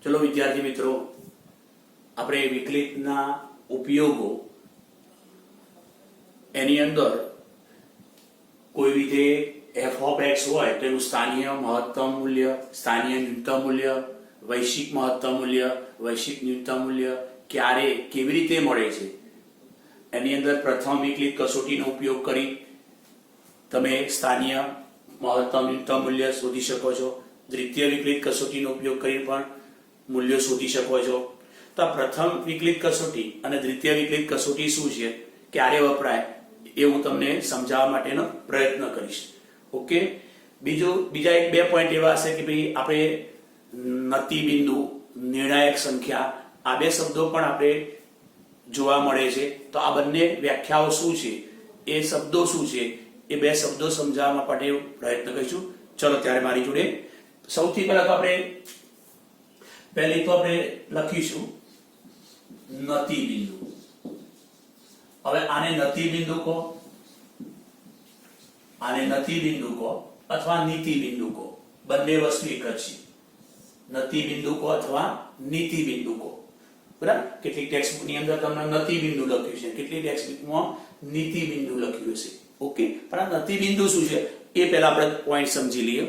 चलो विद्यार्थी मित्रों, આપણે વિકલિતના ઉપયોગો એની અંદર કોઈ વિધેય f of x હોય તો એનું સ્થાનીય મહત્તમ મૂલ્ય, સ્થાનીય ન્યૂનતમ મૂલ્ય, વૈશ્વિક મહત્તમ મૂલ્ય, વૈશ્વિક ન્યૂનતમ મૂલ્ય ક્યારે કેવી રીતે મળે છે એની અંદર પ્રથમ વિકલિત કસોટીનો ઉપયોગ કરી તમે સ્થાનીય મહત્તમ ન્યૂનતમ મૂલ્ય શોધી શકો છો। દ્વિતીય વિકલિત કસોટીનો ઉપયોગ કરીને પણ મૂલ્યો શોધી શકો છો। તો આ પ્રથમ વિકલિત કસોટી અને દ્વિતીય વિકલિત કસોટી શું છે, ક્યારે વપરાય એ હું તમને સમજાવવા માટેનો પ્રયત્ન કરીશ। ઓકે, બીજા એક બે પોઈન્ટ એવા હશે કે ભાઈ આપણે નતિ બિંદુ, નિર્ણાયક સંખ્યા આ બે શબ્દો પણ આપણે જોવા મળે છે। તો આ બંને વ્યાખ્યાઓ શું છે, એ શબ્દો શું છે, એ બે શબ્દો સમજાવવા માટે પ્રયત્ન કરીશું। ચલો ત્યારે મારી જોડે સૌથી પહેલા તો આપણે લખીશું નતિ બિંદુ। હવે આને નતિ બિંદુ કહો, આને નતિ બિંદુ કહો અથવા નીતિ બિંદુ કહો, બંને વસ્તુ એક જ છે। નતિ બિંદુ કહો અથવા નીતિ બિંદુ કહો, બરાબર। કેટલીક ટેક્સ્ટબુક ની અંદર તમને નતિ બિંદુ લખ્યું છે, કેટલીક ટેક્સ્ટબુકમાં નીતિ બિંદુ લખ્યું હશે। ઓકે, પણ આ નતિ બિંદુ શું છે એ પહેલા આપણે પોઈન્ટ સમજી લઈએ।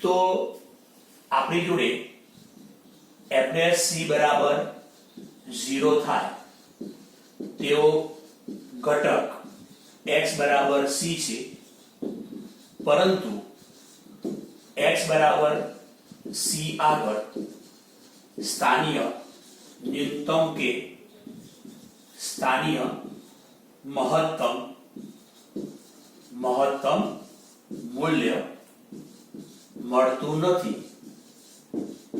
તો આપણી જોડે f' c બરાબર 0 થાય તેવો ઘટક x બરાબર c છે, પરંતુ x બરાબર c આગળ સ્થાનીય ન્યૂનતમ કે સ્થાનીય મહત્તમ મૂલ્ય મળતું નથી।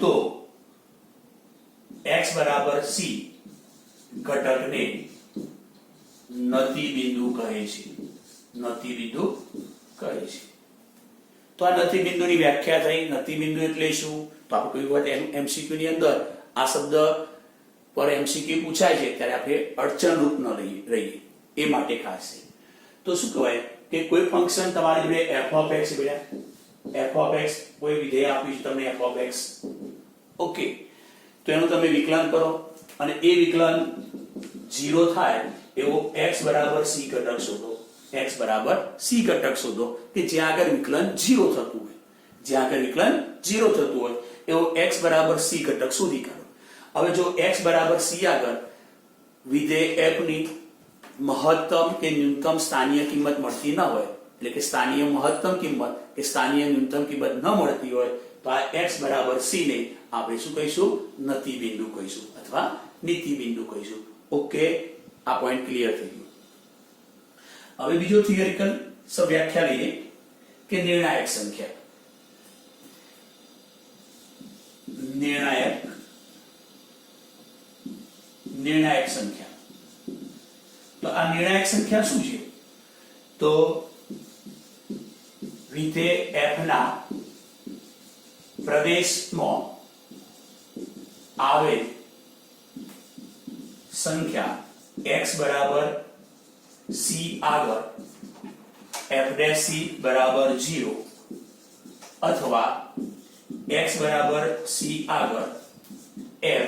તો x બરાબર c ઘટકને નતિ બિંદુ કહે છે, નતિ બિંદુ કહે છે। તો આ નતિ બિંદુની વ્યાખ્યા થઈ। નતિ બિંદુ એટલે શું? તો આપણે કોઈ વખત MCQ ની અંદર આ શબ્દ પર MCQ પૂછાય છે ત્યારે આપણે અડચણરૂપ ન રહીએ એ માટે ખાસ છે। તો શું કહેવાય કે કોઈ ફંક્શન તમારી જોડે f of x f of x કોઈ વિધેય આપ્યું છે તમને f of x, ઓકે, તો એનું તમે વિકલન કરો અને એ વિકલન 0 થાય એવો x બરાબર c ઘટક શોધો। x બરાબર c ઘટક શોધો કે જ્યાં આગળ વિકલન 0 થતું હોય, જ્યાં આગળ વિકલન 0 થતું હોય એવો x બરાબર c ઘટક શોધી કાઢો। હવે જો x બરાબર c આગળ વિધેય f ની મહત્તમ કે ન્યૂનતમ સ્થાનીય કિંમત મળતી ન હોય, એટલે કે સ્થાનીય મહત્તમ કિંમત કે સ્થાનીય ન્યૂનતમ કિંમત ન મળતી હોય તો આ x બરાબર c ને આપણે શું કહીશું? નતિ બિંદુ કહીશું અથવા નીતિ બિંદુ કહીશું। ઓકે, આ પોઈન્ટ ક્લિયર થઈ ગયો। હવે બીજો થિયરિકલ વ્યાખ્યા લઈએ કે નિર્ણાયક સંખ્યા। નિર્ણાયક સંખ્યા, તો આ નિર્ણાયક સંખ્યા શું છે? તો વિધેય f ના પ્રદેશમાં આવેલ સંખ્યા x બરાબર c આગળ f' c બરાબર 0 અથવા x બરાબર c આગળ f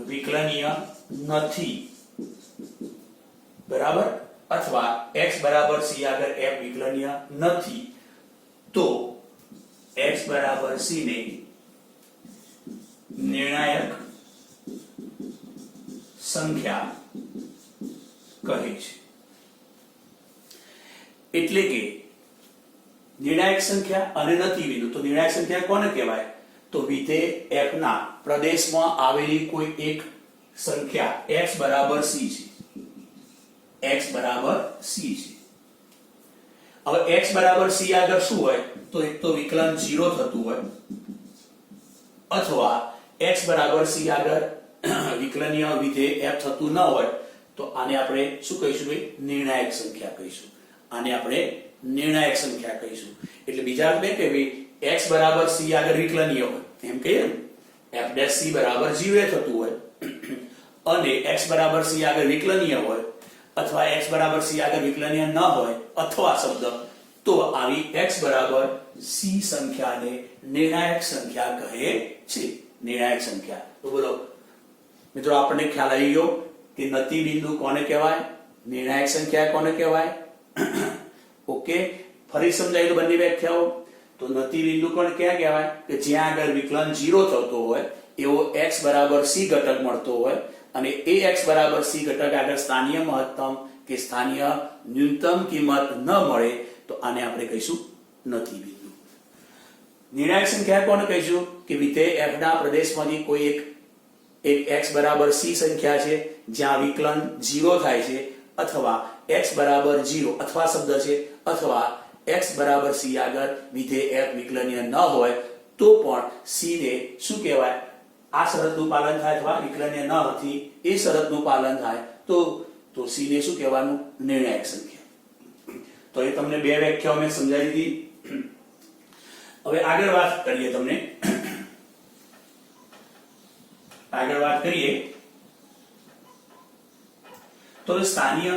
વિકલનીય નથી, બરાબર, અથવા x બરાબર c આગળ f વિકલનીય નથી, તો x બરાબર c ને નિર્ણાયક સંખ્યા કહે છે। એટલે કે નિર્ણાયક સંખ્યા અને નતિ બિંદુ, તો નિર્ણાયક સંખ્યા કોને કહેવાય? તો વિધેય f ના પ્રદેશમાં આવેલી કોઈ એક સંખ્યા x બરાબર c છે, x બરાબર c છે। હવે x બરાબર c આગળ શું હોય? તો એક તો વિકલન 0 થતું હોય અથવા x બરાબર c આગળ વિકલનીય વિધેય f થતું ન હોય તો આને આપણે શું કહીશું? ભાઈ નિર્ણાયક સંખ્યા કહીશું। આને આપણે નિર્ણાયક સંખ્યા કહીશું। એટલે બીજા અર્થે કે ભાઈ x બરાબર c આગળ વિકલનીય હોય એમ કહીએ ને, f' c બરાબર 0 થતું હોય અને x બરાબર c આગળ વિકલનીય હોય અથવા x બરાબર c આગળ વિકલનીય ન હોય અથવા શબ્દ તો આવી x બરાબર c સંખ્યાને નિર્ણાયક સંખ્યા કહે છે. નિર્ણાયક સંખ્યા. તો બોલો મિત્રો, આપણને ખ્યાલ આવી ગયો કે નતિ બિંદુ કોને કહેવાય, નિર્ણાયક સંખ્યા કોને કહેવાય. ઓકે, ફરી સમજાવી દો બંને વ્યાખ્યાઓ. તો નતિ બિંદુ કોને ક્યાં કહેવાય કે જ્યાં આગળ વિકલન 0 થતો હોય એવો x બરાબર c ઘટક મળતો હોય અને એ x બરાબર c ઘટક આગળ સ્થાનીય મહત્તમ કે સ્થાનીય ન્યૂનતમ કિંમત ન મળે તો આને આપણે કહીશું નતિ બિંદુ. નિર્ણાયક સંખ્યા કોને કહીશું કે વિધેય f ના પ્રદેશમાંથી કોઈ એક x બરાબર c સંખ્યા છે જ્યાં વિકલન 0 થાય છે, અથવા x બરાબર 0 અથવા શબ્દ છે, અથવા x બરાબર c આગળ વિધેય f વિકલનીય ન હોય તો પણ c ને શું કહેવાય, આ શરતનું પાલન થાય અથવા વિકલનીય ન હતી એ શરતનું પાલન થાય તો c ને શું કહેવાનું, નિર્ણાયક સંખ્યા. તો એ તમને બે વ્યાખ્યાઓ મેં સમજાવી દીધી. હવે આગળ વાત કરીએ તો સ્થાનીય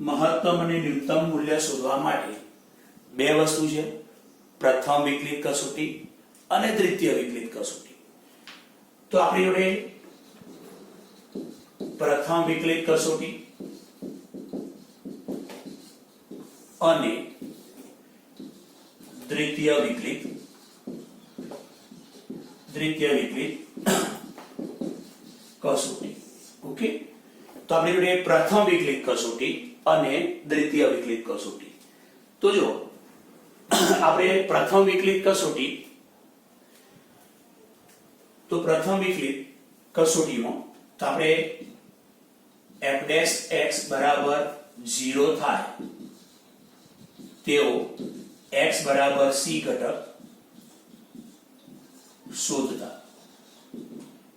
મહત્તમ અને ન્યૂનતમ મૂલ્ય શોધવા માટે બે વસ્તુ છે, પ્રથમ વિકલિત કસોટી અને દ્વિતીય વિકલિત કસોટી. તો આપણી જોડે પ્રથમ વિકલિત કસોટી અને દ્વિતીય વિકલિત કસોટી. ઓકે, તો આપણી જોડે પ્રથમ વિકલિત કસોટી અને દ્વિતીય વિકલિત કસોટી. તો જો આપણે પ્રથમ વિકલિત કસોટીમાં તો આપણે f' બરાબર 0 થાય તેવો x બરાબર c ઘટક શોધતા.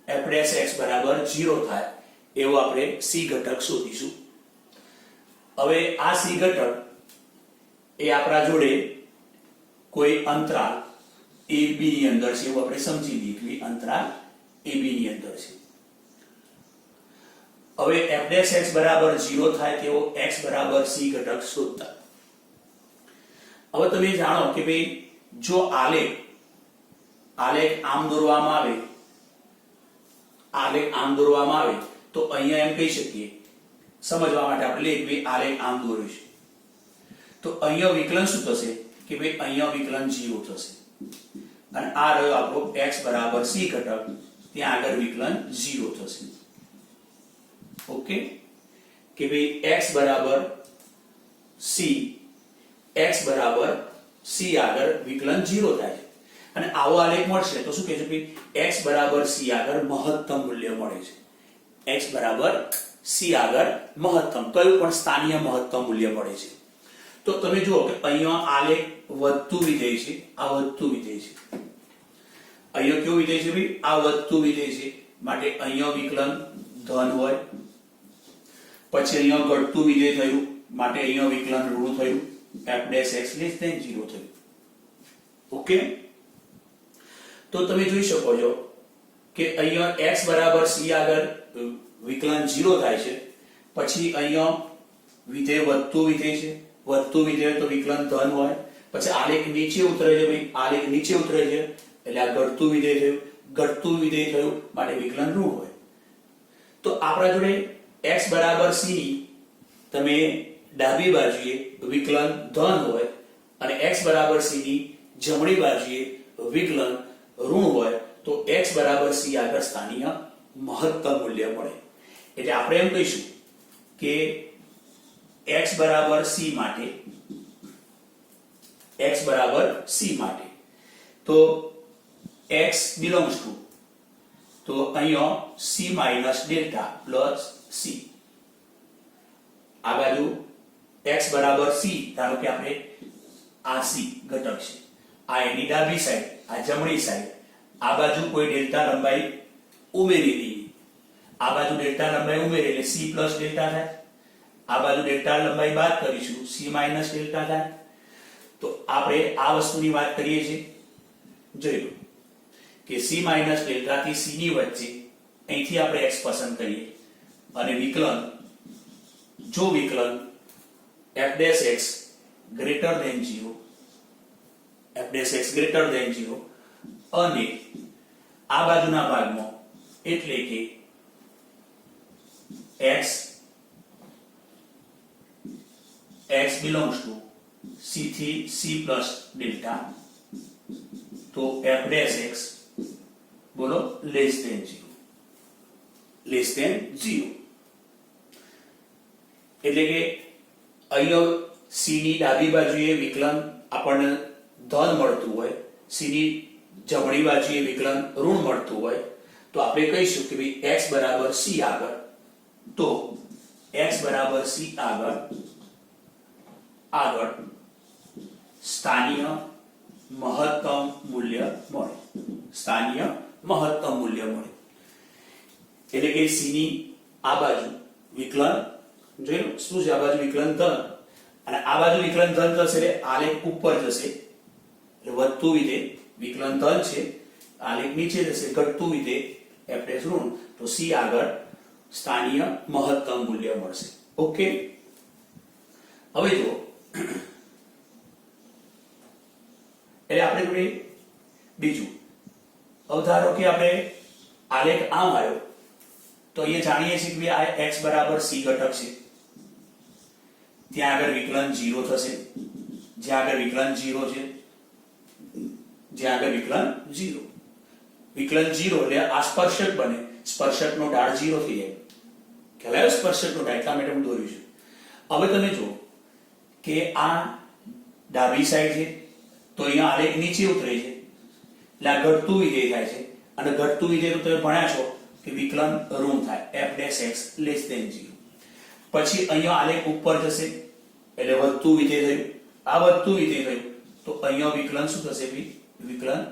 f' બરાબર 0 થાય એવો આપણે c ઘટક શોધીશું. હવે આ c ઘટક એ આપણા જોડે કોઈ અંતરાલ ab ની અંદર છે એવું આપણે સમજી લઈએ કે અંતરાલ ab ની અંદર છે. હવે f' બરાબર 0 થાય તેવો x બરાબર c ઘટક શોધતા. હવે તમે જાણો કે ભાઈ જો આલેખ આમ દોરવામાં આવે તો અહીંયા એમ કહી શકીએ, સમજવા માટે આપણે લઈએ કે આલેખ આમ દોર્યું છે તો અહીંયા વિકલન શું થશે કે ભાઈ અહીંયા વિકલન 0 થશે અને આ રહ્યો આપણો x બરાબર c ઘટક, ત્યાં આગળ વિકલન 0 થશે. ઓકે, કે ભાઈ x બરાબર c આગળ વિકલન 0 થાય છે અને આવો આલેખ મળશે તો શું કહે છે ભાઈ x બરાબર c આગળ મહત્તમ મૂલ્ય મળે છે. x બરાબર c આગળ મહત્તમ કયું પણ સ્થાનીય મહત્તમ મૂલ્ય મળે છે. તો તમે જુઓ કે અહીંયા આલેખ વધતું વિધેય છે, આ વધતું વિધેય છે, અહીંયા કેવું વિધેય છે ભાઈ, આ વધતું વિધેય છે, માટે અહીંયા વિકલન ધન હોય, પછી અહીંયા ઘટતું વિધેય થયું માટે અહીંયા વિકલન ઋણ થયું, f' < 0 થયું. ઓકે, તો તમે જોઈ શકો છો કે અહીંયા x બરાબર c આગળ વિકલન 0 થાય છે, પછી અહીંયા વિધેય વધતું વિધેય તો વિકલન ધન હોય, પછી આલેખ નીચે ઉતરે છે ભાઈ, આલેખ નીચે ઉતરે છે એટલે આ ઘટતું વિધેય થયું માટે વિકલન ઋણ હોય. તો આપણા જોડે x બરાબર c ની તમે ડાબી બાજુએ વિકલન ધન હોય અને x બરાબર c ની જમણી બાજુએ વિકલન ઋણ હોય તો x બરાબર c આગળ સ્થાનીય મહત્તમ મૂલ્ય મળે. એટલે આપણે એમ કહીશું કે x બરાબર c માટે તો x belongs to તો અહીંયા c minus delta plus c, આ બાજુ x બરાબર c, ધારો કે આપણે આ c ઘટક છે, આ એની ડાબી સાઈડ, આ જમણી સાઈડ, આ બાજુ કોઈ ડેલ્ટા લંબાઈ ઉમેરી દઈએ, આ બાજુ ડેલ્ટા લંબાઈ ઉમેરી એટલે c પ્લસ ડેલ્ટા થાય, આ બાજુ ડેલ્ટા લંબાઈ બાદ કરીશું c માઈનસ ડેલ્ટા થાય. તો આપણે આ વસ્તુની વાત કરીએ છીએ, જોઈ લો કે c માઈનસ ડેલ્ટા થી c ની વચ્ચે અહીંથી આપણે x પસંદ કરીએ અને વિકલન જો વિકલન f' x greater than 0 f dash x greater than 0 અને આ બાજુના ભાગમાં એટલે કે x belongs to c થી c plus delta તો f dash x બોલો less than 0 એટલે કે અહીંયા c ની ડાબી બાજુએ વિકલન આપણને ધન મળતું હોય, c ની જમણી બાજુએ વિકલન ઋણ મળતું હોય તો આપણે કહીશું કે ભાઈ x બરાબર c આગળ, તો x બરાબર c આગળ સ્થાનીય મહત્તમ મૂલ્ય મળે, સ્થાનીય મહત્તમ મૂલ્ય મળે એટલે કે c ની આ બાજુ વિકલન જોઈ લો શું છે, આ બાજુ વિકલન ધન અને આ બાજુ વિકલન ધન થશે એટલે આલેખ ઉપર જશે, એટલે વધતું વિધેય વિકલન ધન છે, આલેખ નીચે જશે, ઘટતું વિધેય f dash ઋણ, તો c આગળ સ્થાનીય મહત્તમ મૂલ્ય મળશે. ઓકે, હવે જો એટલે આપણે બીજું અવધારો કે આપણે આલેખ આમ આવ્યો તો અહીંયા જાણીએ છીએ કે આ x બરાબર c ઘટક છે, ત્યાં આગળ વિકલન 0 થશે, જ્યાં આગળ વિકલન 0 છે, જ્યાં આગળ વિકલન 0 એટલે આ સ્પર્શક બને, સ્પર્શકનો ઢાળ 0 થઈ જાય, ખ્યાલ આવ્યો? સ્પર્શકનો ઢાળ એટલા માટે હું દોર્યું છે. હવે તમે જુઓ કે આ ડાબી સાઈડ છે તો અહીંયા આલેખ નીચે ઉતરે છે એટલે આ ઘટતું વિધેય થાય છે, અને ઘટતું વિધેય તો તમે ભણ્યા છો કે વિકલન ઋણ થાય f dash x less than 0. પછી અહીંયા આલેખ ઉપર જશે એટલે વધતું વિધેય થયું, આ વધતું વિધેય થયું તો અહીંયા વિકલન શું થશે? વિકલન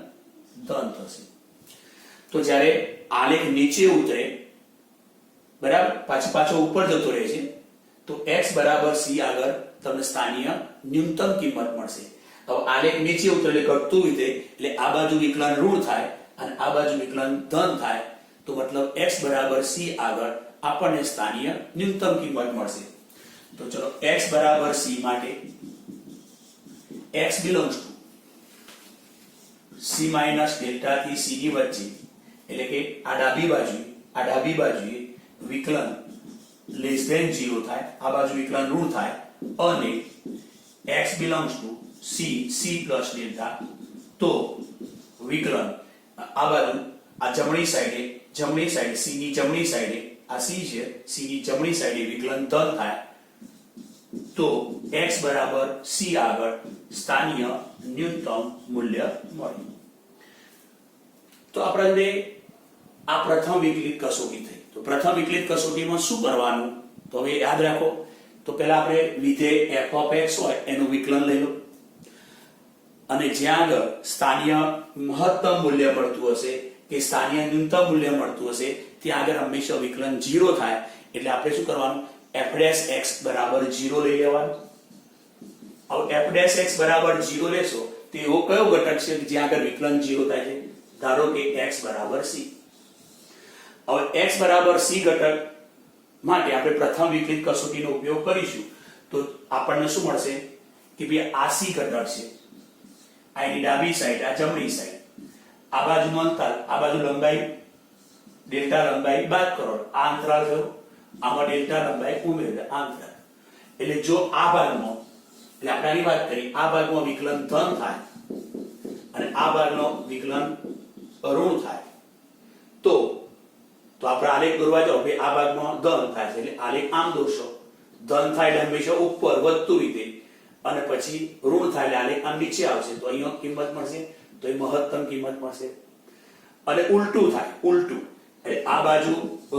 ધન થશે. તો જ્યારે આલેખ નીચે ઉતરે બરાબર પાછો ઉપર જતો રહે છે તો x બરાબર c આગળ તમને સ્થાનીય ન્યૂનતમ કિંમત મળશે. હવે આલેખ નીચે ઉતરે એટલે ઘટતું વિધેય એટલે આ બાજુ વિકલન ઋણ થાય અને આ બાજુ વિકલન ધન થાય, તો મતલબ x બરાબર c આગળ આપણને સ્થાનીય ન્યૂનતમ કિંમત મળશે. તો ચલો x બરાબર c માટે x belongs to c minus delta થી c ની વચ્ચે એટલે કે આ ડાબી બાજુએ વિકલન less than 0 થાય, આ બાજુ વિકલન ઋણ થાય અને x belongs to c plus delta તો વિકલન આ બાજુ આ જમણી સાઈડે c ની જમણી સાઈડે આ c છે, c ની જમણી સાઈડે વિકલન ધન થાય તો x બરાબર c આગળ સ્થાનીય ન્યૂનતમ મૂલ્ય મળે. તો આપણે આ પ્રથમ વિકલિત કસોટી થઈ. તો પ્રથમ વિકલિત કસોટીમાં શું કરવાનું? તો હવે યાદ રાખો, તો પહેલા આપણે વિધેય f of x હોય એનું વિકલન લઈ લો અને જ્યાં આગળ સ્થાનીય મહત્તમ મૂલ્ય મળતું હશે કે સ્થાનીય ન્યૂનતમ મૂલ્ય મળતું હશે ત્યાં આગળ હંમેશા વિકલન 0 થાય, એટલે આપણે શું કરવાનું? f dash x બરાબર 0 લઈ લેવાનું. હવે f dash x બરાબર 0 લેશો તો એવો કયો ઘટક છે જ્યાં આગળ વિકલન 0 થાય છે? ધારો કે x બરાબર c. હવે x બરાબર c ઘટક માટે આપણે પ્રથમ વિકલિત કસોટીનો ઉપયોગ કરીશું તો આપણને શું મળશે કે ભાઈ આ c ઘટક છે, આ એની ડાબી સાઈડ, આ જમણી સાઈડ, આ બાજુનું અંતર, આ બાજુ લંબાઈ ડેલ્ટા લંબાઈ બાદ કરો, આ અંતરાલ થયો, આમાં ડેલ્ટા લંબાઈ ઉમેરો, આ અંતરાલ. એટલે જો આ ભાગમાં એટલે આપણે આની વાત કરી, આ ભાગમાં વિકલન ધન થાય અને આ ભાગનો વિકલન ઋણ થાય તો આપણે આલેખ દોરવા જાઓ કે આ ભાગમાં ધન થાય છે એટલે આલેખ આમ દોરશો, ધન થાય એટલે હંમેશા ઉપર વધતું વિધેય અને પછી ઋણ થાય એટલે આલેખ આમ નીચે આવશે તો અહીંયા કિંમત મળશે, તો એ મહત્તમ કિંમત મળશે. અને ઉલટું થાય, ઉલટું એટલે આ બાજુ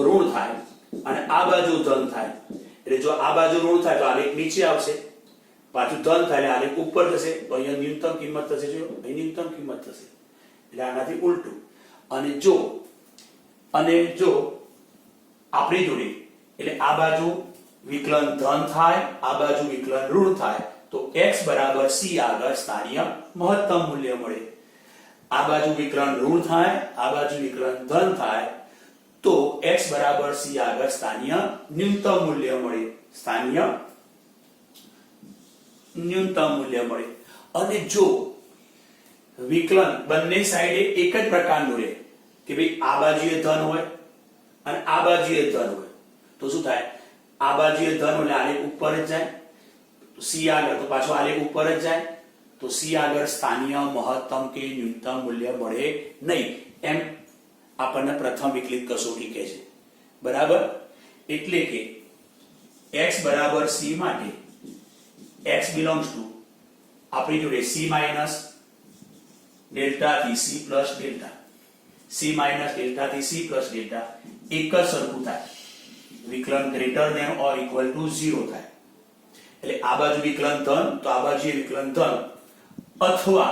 ઋણ થાય અને આ બાજુ ધન થાય એટલે જો આ બાજુ ઋણ થાય તો આલેખ નીચે આવશે, પાછું ધન થાય એટલે આલેખ ઉપર જશે તો અહીંયા ન્યૂનતમ કિંમત થશે, જો અહીં ન્યૂનતમ કિંમત થશે એટલે આનાથી ઉલટું. અને જો આપણી જોડે એટલે આ બાજુ વિકલન ધન થાય, આ બાજુ વિકલન ઋણ થાય તો x બરાબર c આગળ સ્થાનીય મહત્તમ મૂલ્ય મળે. આ બાજુ વિકલન ઋણ થાય, આ બાજુ વિકલન ધન થાય તો x બરાબર c આગળ સ્થાનીય ન્યૂનતમ મૂલ્ય મળે, સ્થાનીય ન્યૂનતમ મૂલ્ય મળે. અને જો વિકલન બંને સાઈડે એક જ પ્રકારનું રહે કે ભાઈ આ બાજુએ ધન હોય અને આ બાજુએ ધન હોય, તો શું થાય? આ બાજુએ ધન એટલે આલેખ ઉપર જ જાય, સી આગળ તો પાછો આલેખ ઉપર જ જાય, તો સી આગળ સ્થાનીય મહત્તમ કે ન્યૂનતમ મૂલ્ય મળે નહીં, એમ આપણને પ્રથમ વિકલિત કસોટી કહે છે. બરાબર? એટલે કે x બરાબર c માટે x belongs to આપણી જોડે c માઈનસ ડેલ્ટા થી c plus delta, c minus delta થી c પ્લસ ડેલ્ટા એક જ સરખું થાય, વિકલન greater than or equal to 0 થાય. એટલે આ બાજુ વિકલન ધન તો આ બાજુ વિકલન ધન, અથવા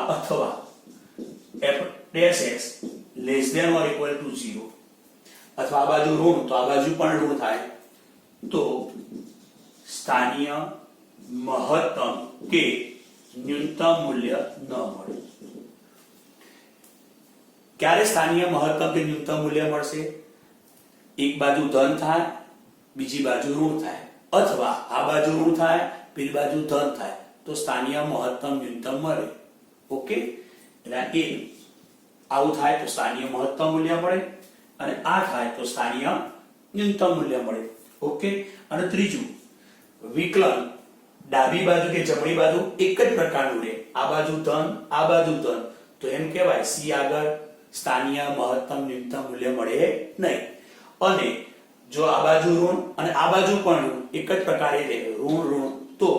f dash x less than or equal to 0, અથવા આ બાજુ ઋણ તો આ બાજુ પણ ઋણ થાય, તો સ્થાનીય મહત્તમ કે ન્યૂનતમ મૂલ્ય ન મળે. ક્યારે સ્થાનીય મહત્તમ કે ન્યૂનતમ મૂલ્ય મળશે? એક બાજુ ધન થાય, બીજી બાજુ ઋણ થાય, અથવા આ બાજુ ઋણ થાય, પેલી બાજુ ધન થાય, તો સ્થાનીય મહત્તમ ન્યૂનતમ મળે. ઓકે? એટલે આવું થાય તો સ્થાનીય મહત્તમ મૂલ્ય મળે, અને આ થાય તો સ્થાનીય ન્યૂનતમ મૂલ્ય મળે. ઓકે? અને ત્રીજું, વિકલન ડાબી બાજુ કે જમણી બાજુ એક જ પ્રકારનું રહે, આ બાજુ ધન આ બાજુ ધન, તો એમ કહેવાય સી આગળ સ્થાનીય મહત્તમ ન્યૂનતમ મૂલ્ય મળે નહીં. અને જો આ બાજુ ઋણ અને આ બાજુ પણ ઋણ એક જ પ્રકારે રહે, ઋણ તો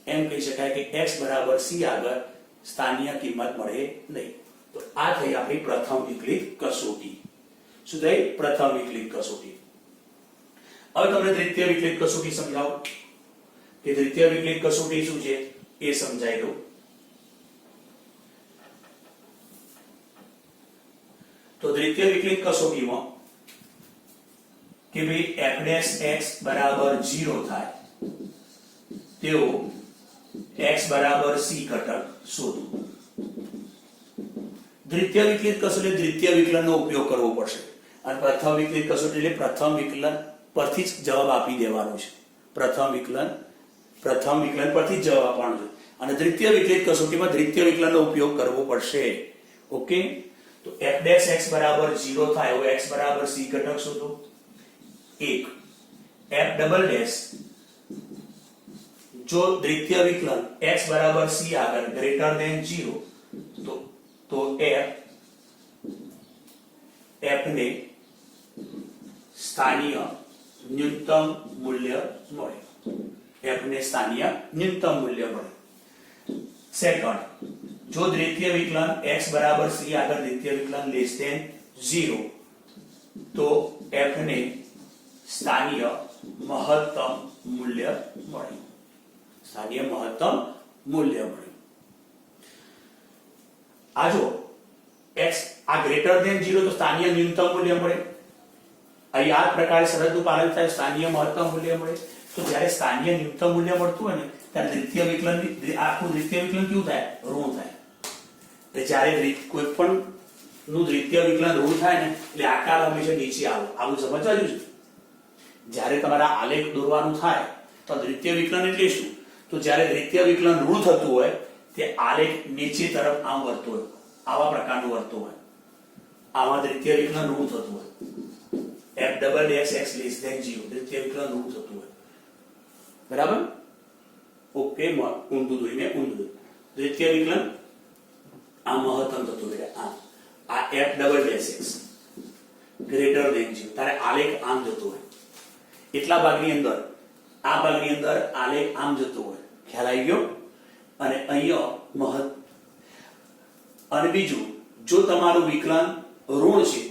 એમ કહી શકાય કે x બરાબર c આગળ સ્થાનીય કિંમત મળે નહીં. તો આ થઈ આપણી પ્રથમ વિકલિત કસોટી. શું થઈ? પ્રથમ વિકલિત કસોટી. હવે તમને દ્વિતીય વિકલિત કસોટી સમજાવું કે દ્વિતીય વિકલિત કસોટી શું છે એ સમજાઈ દઉં. તો દ્વિતીય વિકલિત કસોટીમાં કે ભાઈ f dash x બરાબર 0 થાય તેઓ x બરાબર c ઘટક શોધો. દ્વિતીય વિકલિત કસોટી દ્વિતીય વિકલનનો ઉપયોગ કરવો પડશે, અને પ્રથમ વિકલિત કસોટી એટલે પ્રથમ વિકલન પરથી જ જવાબ આપી દેવાનો છે. પ્રથમ વિકલન પરથી જ જવાબ આપવાનો છે, અને દ્વિતીય વિકલિત કસોટીમાં દ્વિતીય વિકલનનો ઉપયોગ કરવો પડશે. ઓકે? તો f dash x બરાબર 0 થાય હવે x બરાબર c ઘટક શોધો. 1 f ડબલ ડેશ જો દ્વિતીય વિકલન x બરાબર c આગળ ગ્રેટર ધેન 0 તો f ને સ્થાનીય ન્યૂનતમ મૂલ્ય મળે. f ને સ્થાનીય ન્યૂનતમ મૂલ્ય મળે. સેકન્ડ, જો દ્વિતીય વિકલન x બરાબર c આગળ દ્વિતીય વિકલન લેસ ધેન 0 તો f ને સ્થાનીય મહત્તમ મૂલ્ય મળે. સ્થાનીય મહત્તમ મૂલ્ય મળે. આ જો x આ ગ્રેટર ધેન 0 તો સ્થાનીય ન્યૂનતમ મૂલ્ય મળે. અહીં આ પ્રકારે શરતનું પાલન થાય સ્થાનીય મહત્તમ મૂલ્ય મળે. તો જ્યારે સ્થાનીય ન્યૂનતમ મૂલ્ય મળતું હોય ને ત્યારે દ્વિતીય વિકલન આખું દ્વિતીય વિકલન કેવું થાય? ઋણ થાય. એટલે જ્યારે કોઈ પણ નું દ્વિતીય વિકલન ઋણ થાય ને એટલે આકાર હંમેશા નીચે આવે. આવું સમજવા જોઈએ. જ્યારે તમારા આલેખ દોરવાનું થાય તો દ્વિતીય વિકલન એટલે શું? તો જ્યારે દ્વિતીય વિકલન ઋણ થતું હોય તે આલેખ નીચે તરફ આમ વળતો હોય, આવા પ્રકારનું વળતો હોય. આમાં દ્વિતીય વિકલન ઋણ થતું હોય. f double dash x less than 0 દ્વિતીય વિકલન ઋણ થતું હોય. બરાબર? ઓકે? ઊંધું દોઈને ઊંધું દ્વિતીય વિકલન આ મહત્તમ થતું હોય. આ f double dash x greater than 0 તારે આલેખ આમ જતો હોય. એટલા ભાગની અંદર આ ભાગની અંદર આલેખ આમ જતો હોય. ખ્યાલ આવી ગયો? અને અહીંયા અને બીજું, જો તમારું વિકલન ઋણ છે,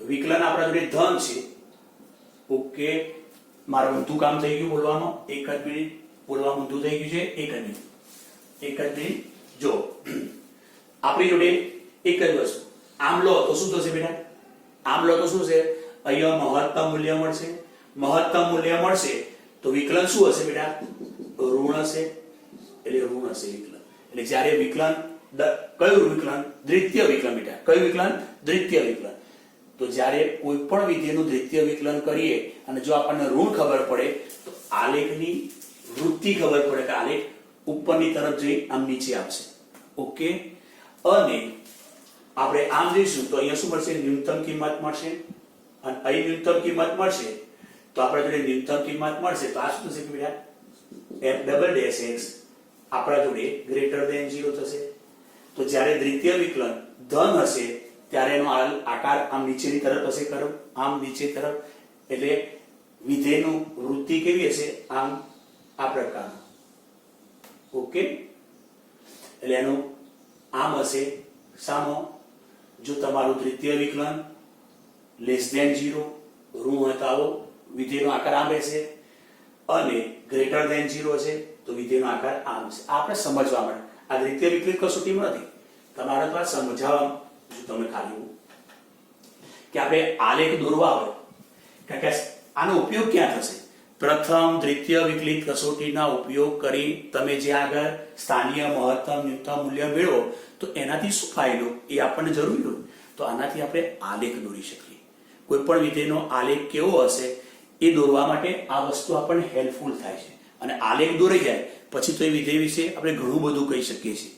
વિકલન આપણા જોડે ધન છે. ઓકે? મારું ઊંધું કામ થઈ ગયું બોલવામાં. એક જ મિનિટ બોલવામાં ઊંધું થઈ ગયું છે. એક જ મિનિટ. જો આપણી જોડે એક જ વસ્તુ આમ લો તો શું થશે બેટા? આમ લો તો શું છે? અહીંયા મહત્તમ મૂલ્ય મળશે. મહત્તમ મૂલ્ય મળશે તો વિકલન શું હશે બેટા? ઋણ હશે. એટલે ઋણ હશે વિકલન. એટલે જ્યારે વિકલન કયું વિકલન? દ્વિતીય વિકલન બેટા. કયું વિકલન? દ્વિતીય વિકલન. તો જ્યારે કોઈ પણ વિધેયનું દ્વિતીય વિકલન કરીએ અને જો આપણને ઋણ ખબર પડે તો આલેખની વૃત્તિ ખબર પડે કે આલેખ ઉપરની તરફ જઈ આમ નીચે આવશે. ઓકે? અને આપણે આમ જઈશું તો અહીંયા શું મળશે? ન્યૂનતમ કિંમત મળશે. અને અહીં ન્યૂનતમ કિંમત મળશે તો આપણા જોડે ન્યૂનતમ કિંમત મળશે તો આ શું થશે કે બેટા? f ડબલ ડેશ x આપણા જોડે ગ્રેટર ધેન 0 થશે. તો જ્યારે દ્વિતીય વિકલન ધન હશે ત્યારે એનો આકાર આમ નીચેની તરફ હશે, કરો આમ નીચે તરફ. એટલે વિધેયનું વૃત્તિ કેવી હશે? આમ આ પ્રકારનું. ઓકે, એટલે એનું આમ હશે. સામો જો તમારું દ્વિતીય વિકલન લેસ ધેન 0 ઋણ હોય તો આવો વિધેયનો આકાર આમ રહેશે, અને ગ્રેટર ધેન 0 છે તો વિધેયનો આકાર આમ છે. આપણે સમજવા માટે આ દ્વિતીય વિકલિત કસોટીમાં નથી, તમારે તો આ સમજાવવા તમે ખાલી કે આપણે આલેખ દોરવા હોય. કારણ કે આનો ઉપયોગ ક્યાં થશે? પ્રથમ દ્વિતીય વિકલિત કસોટીના ઉપયોગ કરી તમે જે આગળ સ્થાનીય મહત્તમ ન્યૂનતમ મૂલ્ય મેળવો તો એનાથી શું ફાયદો એ આપણને જરૂરી હોય. તો આનાથી આપણે આલેખ દોરી શકીએ. કોઈ પણ વિધેયનો આલેખ કેવો હશે એ દોરવા માટે આ વસ્તુ આપણને હેલ્પફુલ થાય છે. અને આલેખ દોરાઈ જાય પછી તો એ વિધેય વિશે આપણે ઘણું બધું કહી શકીએ છીએ.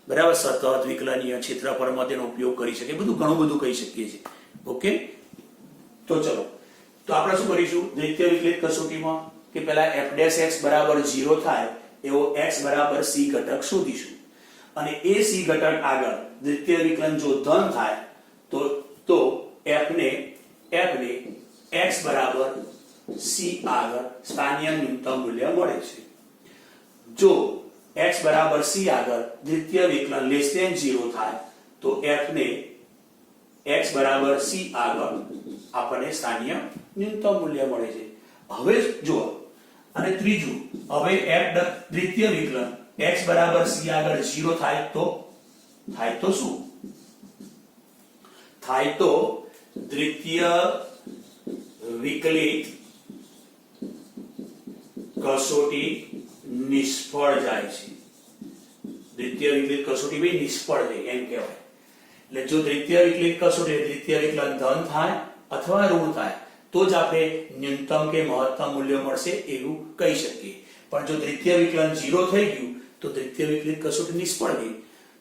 બરાબર, સતત, વિકલનીય, ક્ષેત્રફળમાં તેનો ઉપયોગ કરી શકીએ, બધું ઘણું બધું કહી શકીએ છીએ. ઓકે, તો ચલો તો આપણે શું કરીશું દ્વિતીય વિકલિત કસોટીમાં કે પહેલા f' બરાબર 0 થાય એવો x બરાબર c ઘટક શોધીશું. અને એ c ઘટક આગળ દ્વિતીય વિકલન જો ધન થાય તો f ને x બરાબર c આગળ સ્થાનીય ન્યૂનતમ મૂલ્ય મળે છે. જો x બરાબર c આગળ દ્વિતીય વિકલન લેસ ધેન 0 થાય તો f ને x બરાબર c આગળ આપણને સ્થાનીય ન્યૂનતમ મૂલ્ય મળે છે. હવે જો અને ત્રીજું, હવે દ્વિતીય વિકલન x બરાબર c આગળ 0 થાય તો શું થાય? તો દ્વિતીય વિકલિત કસોટી નિષ્ફળ જાય છે. દ્વિતીય વિકલિત કસોટી ભાઈ નિષ્ફળ જાય એમ કહેવાય. એટલે જો દ્વિતીય વિકલિત કસોટી દ્વિતીય વિકલન ધન થાય અથવા ઋણ થાય તો જ આપણે ન્યૂનતમ કે મહત્તમ મૂલ્ય મળશે એવું કહી શકીએ. પણ જો દ્વિતીય વિકલન 0 થઈ ગયું તો દ્વિતીય વિકલિત કસોટી નિષ્ફળ ગઈ.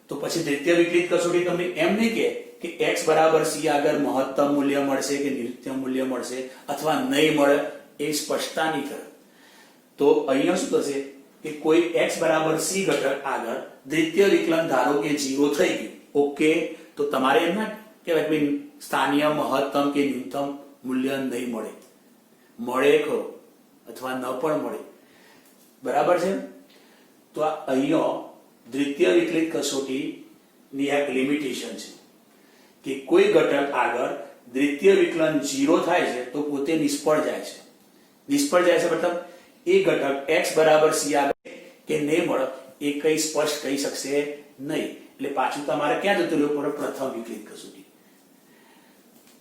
તો પછી દ્વિતીય વિકલિત કસોટી તમને એમ નહીં કે x બરાબર c આગળ મહત્તમ મૂલ્ય મળશે કે ન્યૂનતમ મૂલ્ય મળશે અથવા નહીં મળે એ સ્પષ્ટતા નહીં કરે. તો અહીંયા શું થશે કે કોઈ x બરાબર c ઘટક આગળ દ્વિતીય વિકલન ધારો કે 0 થઈ ગયું. ઓકે, તો તમારે એમ ના કહેવાય કે સ્થાનીય મહત્તમ કે ન્યૂનતમ મૂલ્ય નહીં મળે ખરો અથવા ન પણ મળે. બરાબર છે. તો આ અહીંયા દ્વિતીય વિકલિત કસોટીની એક લિમિટેશન છે કે કોઈ ઘટક આગળ દ્વિતીય વિકલન 0 થાય છે તો પોતે નિષ્ફળ જાય છે. નિષ્ફળ જાય છે મતલબ એ ઘટક x બરાબર c આગળ કે નહીં મળે એ કઈ સ્પષ્ટ કહી શકશે નહીં. એટલે પાછું તમારે ક્યાં જતું રહેવું પડે? પ્રથમ વિકલિત કસોટી.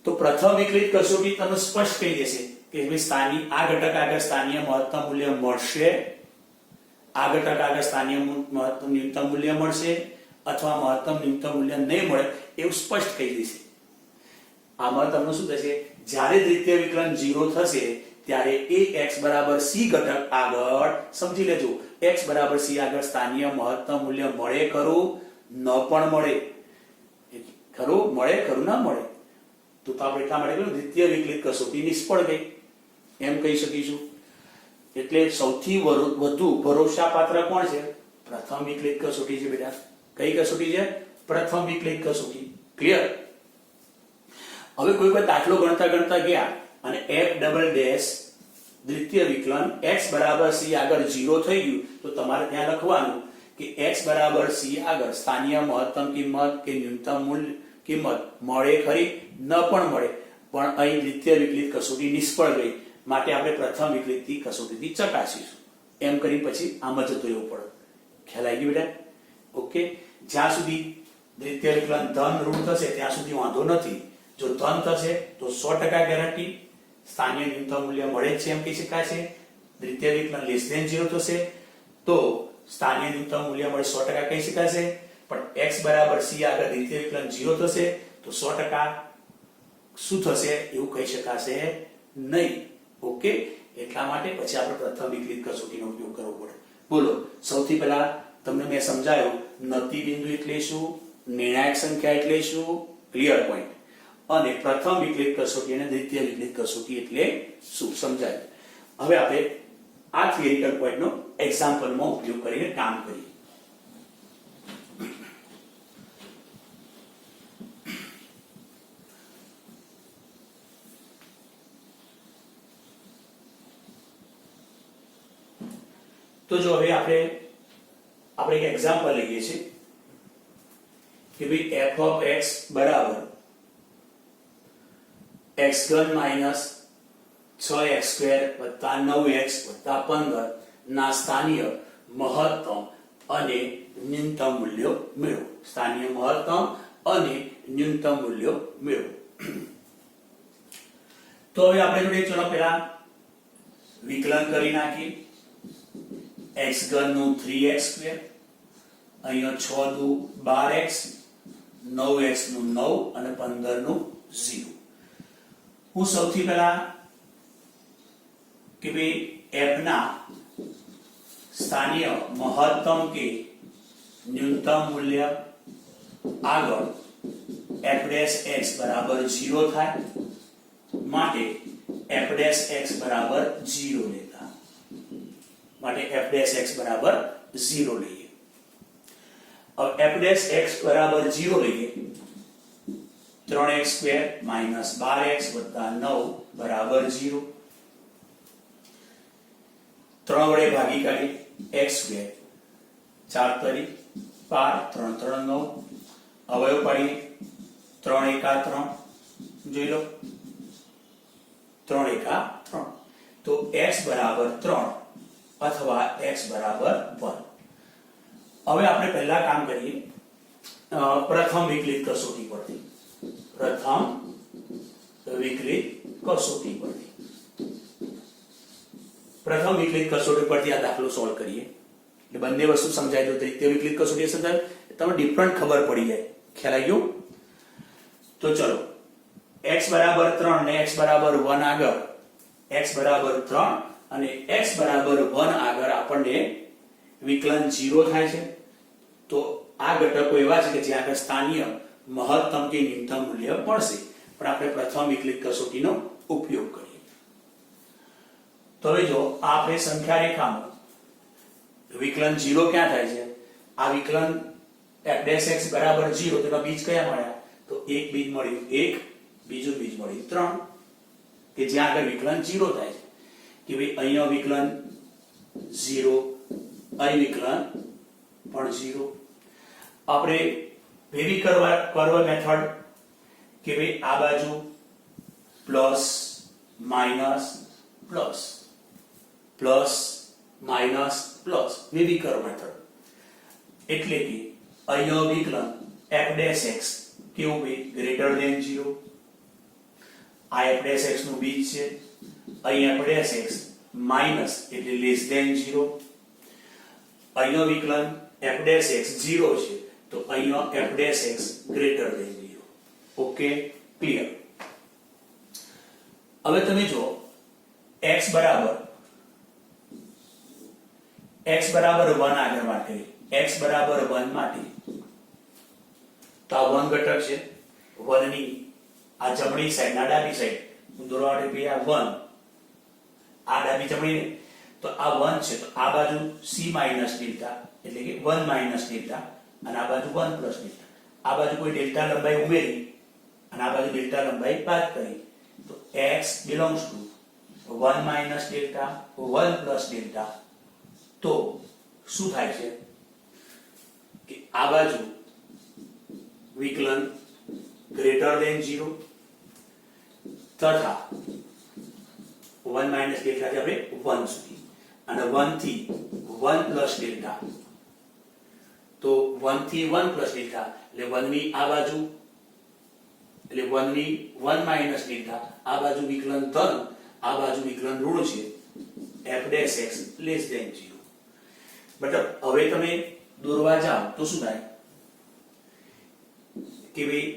તો પ્રથમ વિકલિત કસોટી તમને સ્પષ્ટ કહી દેશે કે ભાઈ આ ઘટક આગળ સ્થાનીય મહત્તમ મૂલ્ય મળશે, આ ઘટક આગળ સ્થાનીય મહત્તમ ન્યૂનતમ મૂલ્ય મળશે અથવા મહત્તમ ન્યૂનતમ મૂલ્ય નહીં મળે એવું સ્પષ્ટ કહી દેશે. આમાં તમને શું થશે? જ્યારે દ્વિતીય વિકલન 0 થશે ત્યારે એ x બરાબર c ઘટક આગળ સમજી લેજો x બરાબર c આગળ સ્થાનીય મહત્તમ મૂલ્ય મળે ખરું ન પણ મળે ખરું મળે ખરું ના મળે તો આપણે એટલા માટે કહ્યું દ્વિતીય વિકલિત કસોટી નિષ્ફળ ગઈ એમ કહી શકીશું. એટલે સૌથી વધુ ભરોસાપાત્ર કોણ છે? પ્રથમ વિકલિત કસોટી છે બેટા. કઈ કસોટી છે? પ્રથમ વિકલિત કસોટી. ક્લિયર? હવે કોઈ દાખલો ગણતા ગયા અને f ડબલ ડેશ દ્વિતીય વિકલન x બરાબર c આગળ 0 થઈ ગયું તો તમારે ત્યાં લખવાનું કે x બરાબર c આગળ સ્થાનીય મહત્તમ કિંમત કે ન્યૂનતમ મૂલ્ય કિંમત મળે ખરી ન પણ મળે, પણ અહીં દ્વિતીય વિકલિત કસોટી નિષ્ફળ ગઈ માટે આપણે પ્રથમ વિકલિત કસોટીથી ચકાસીશું. એમ કરી પછી આમ જ જતું રહેવું પડે. ખ્યાલ આવી ગયો બેટા? ઓકે, જ્યાં સુધી દ્વિતીય વિકલન ધન ઋણ થશે ત્યાં સુધી વાંધો નથી. જો ધન થશે તો 100% ગેરંટી સ્થાનીય ન્યૂનતમ મૂલ્ય મળે છે એમ કહી શકાય છે. દ્વિતીય વિકલન લેસ ધેન 0 થશે તો સ્થાનીય ન્યૂનતમ મૂલ્ય મળે 100% કહી શકાશે. પણ x બરાબર c આગળ દ્વિતીય વિકલન 0 થશે તો 100% શું થશે એવું કહી શકાશે નહીં. ઓકે, એટલા માટે પછી આપણે પ્રથમ વિકલિત કસોટીનો ઉપયોગ કરવો પડે. બોલો, સૌથી પહેલા તમને મેં સમજાયો નતિ બિંદુ એટલે શું, નિર્ણાયક સંખ્યા એટલે શું? Clear point. અને પ્રથમ વિકલિત કસોટી અને દ્વિતીય વિકલિત કસોટી એટલે શું સમજાય. હવે આપણે આ થિયરિકલ પોઈન્ટનો એક્ઝામ્પલમાં ઉપયોગ કરીને કામ કરીએ. તો જો હવે આપણે એક એક્ઝામ્પલ લઈએ છીએ કે ભાઈ f of x બરાબર x3 minus 6x² વત્તા 9x વત્તા 15 ના સ્થાનીય મહત્તમ અને ન્યૂનતમ મૂલ્યો મેળવો. સ્થાનીય મહત્તમ અને ન્યૂનતમ મૂલ્યો મેળવો. તો હવે આપણે જોડે ચલો પહેલા વિકલન કરી નાખીએ. x3 નું 3x², અહીંયા 6 દુ 12x, 9x નું 9 અને 15 નું 0. હું સૌથી પહેલા કે ભાઈ f ના સ્થાનીય મહત્તમ કે ન્યૂનતમ મૂલ્ય આગળ f' x બરાબર 0 થાય માટે f' x બરાબર 0 લેતા માટે f' x બરાબર 0 લઈએ. હવે f' x બરાબર 0 લઈએ 3x² minus 12x વત્તા 9 બરાબર 0. 3 વડે ભાગી કાઢીએ x², 4 તરી 12, 3 3 9, અવયવ પાડીએ 3 એકા 3, જોઈ લો 3 એકા 3. તો x બરાબર 3 અથવા x બરાબર 1. હવે આપણે પહેલા કામ કરીએ પ્રથમ વિકલિત કસોટી પરથી. પ્રથમ વિકલિત કસોટી પરથી આ દાખલો સોલ્વ કરીએ એટલે બંને વસ્તુ સમજાય. તો દ્વિતીય વિકલિત કસોટી સમજાય તમને ડિફરન્ટ ખબર પડી જાય. ખ્યાલ આવી ગયો? તો ચલો x બરાબર 3 ને x બરાબર 1 આગળ x બરાબર 3 અને x બરાબર 1 આગળ આપણને વિકલન 0 થાય છે. તો આ ઘટકો એવા છે કે જ્યાં આગળ સ્થાનીય મહત્તમ કે ન્યૂનતમ મૂલ્ય મળશે, પણ આપણે પ્રથમ વિકલિત કસોટીનો ઉપયોગ કરીએ. તો હવે જો આપણે સંખ્યા રેખામાં વિકલન 0 ક્યાં થાય છે? આ વિકલન f' x બરાબર 0 તેનો બીજ કયા મળ્યા? તો એક બીજ મળ્યું 1, બીજું બીજ મળ્યું 3 કે જ્યાં આગળ વિકલન 0 થાય છે. કે ભાઈ અહીંયા વિકલન 0, અહીં વિકલન પણ 0. આપણે ભેગી કરવા મેથડ કે ભાઈ આ બાજુ plus minus plus plus minus plus ભેગી કરવા મેથડ એટલે કે અહીંયા વિકલન f' x કેવું ભાઈ ગ્રેટર ધેન 0. આ f' x નું બીજ છે. અહીં f' x માઈનસ એટલે લેસ ધેન 0. અહીંયા વિકલન f' x 0 છે તો અહીંયા f' x greater than 0. Okay, clear. હવે તમે જો x બરાબર 1 આગળ વાત કરી. x બરાબર 1 માટે તો આ 1 ઘટક છે. 1 ની આ જમણી સાઈડ ના ડાબી સાઈડ હું દોરવા માટે પી આ 1 આ ડાબી જમણી તો આ 1 છે તો આ બાજુ c માઈનસ ડેલ્ટા એટલે કે 1 માઈનસ ડેલ્ટા અને આ બાજુ 1 પ્લસ ડેલ્ટા. આ બાજુ કોઈ ડેલ્ટા લંબાઈ ઉમેરી અને આ બાજુ ડેલ્ટા લંબાઈ બાદ કરી તો x belongs to 1 minus delta 1 plus delta. તો શું થાય છે કે આ બાજુ વિકલન ગ્રેટર ધેન 0 તથા 1 minus ડેલ્ટા થી આપણે 1 સુધી અને 1 થી 1 plus ડેલ્ટા. તો 1 થી 1 plus ડેલ્ટા એટલે 1 ની આ બાજુ એટલે 1 ની 1 minus ડેલ્ટા આ બાજુ વિકલન ધન આ બાજુ વિકલન ઋણ છે f' x less than 0. મતલબ હવે તમે દોરવા જાઓ તો શું થાય કે ભાઈ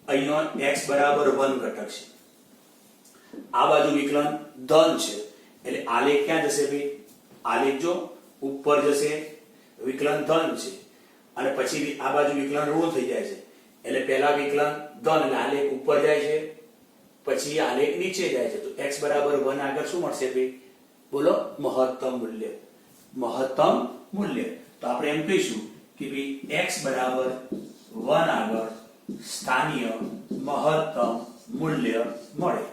અહીંયા x બરાબર 1 ઘટક છે. આ બાજુ વિકલન ધન છે એટલે આલેખ ક્યાં જશે ભાઈ? આલેખ જો ઉપર જશે વિકલન ધન છે અને પછી આ બાજુ વિકલન ઋણ થઈ જાય છે. એટલે પહેલા વિકલન ધન એટલે આલેખ ઉપર જાય છે, પછી આલેખ નીચે જાય છે. તો x બરાબર 1 આગળ શું મળશે ભાઈ? બોલો, મહત્તમ મૂલ્ય. મહત્તમ મૂલ્ય તો આપણે એમ કહીશું કે ભાઈ x બરાબર 1 આગળ સ્થાનીય મહત્તમ મૂલ્ય મળે.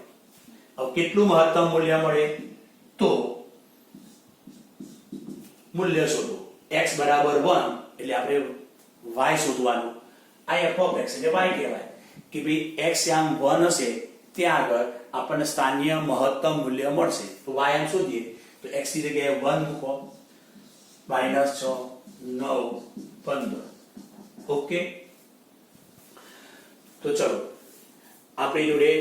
હવે કેટલું મહત્તમ મૂલ્ય મળે? તો મૂલ્ય શોધો. x બરાબર 1 એટલે આપણે y શોધવાનું. આ f ઓફ x એટલે y કહેવાય કે ભાઈ x આમ 1 હશે ત્યાં આગળ આપણને સ્થાનીય મહત્તમ મૂલ્ય મળશે. તો y આમ શોધીએ તો x ની જગ્યાએ 1 મૂકો, -6 9 15. ઓકે, તો ચલો આપણી જોડે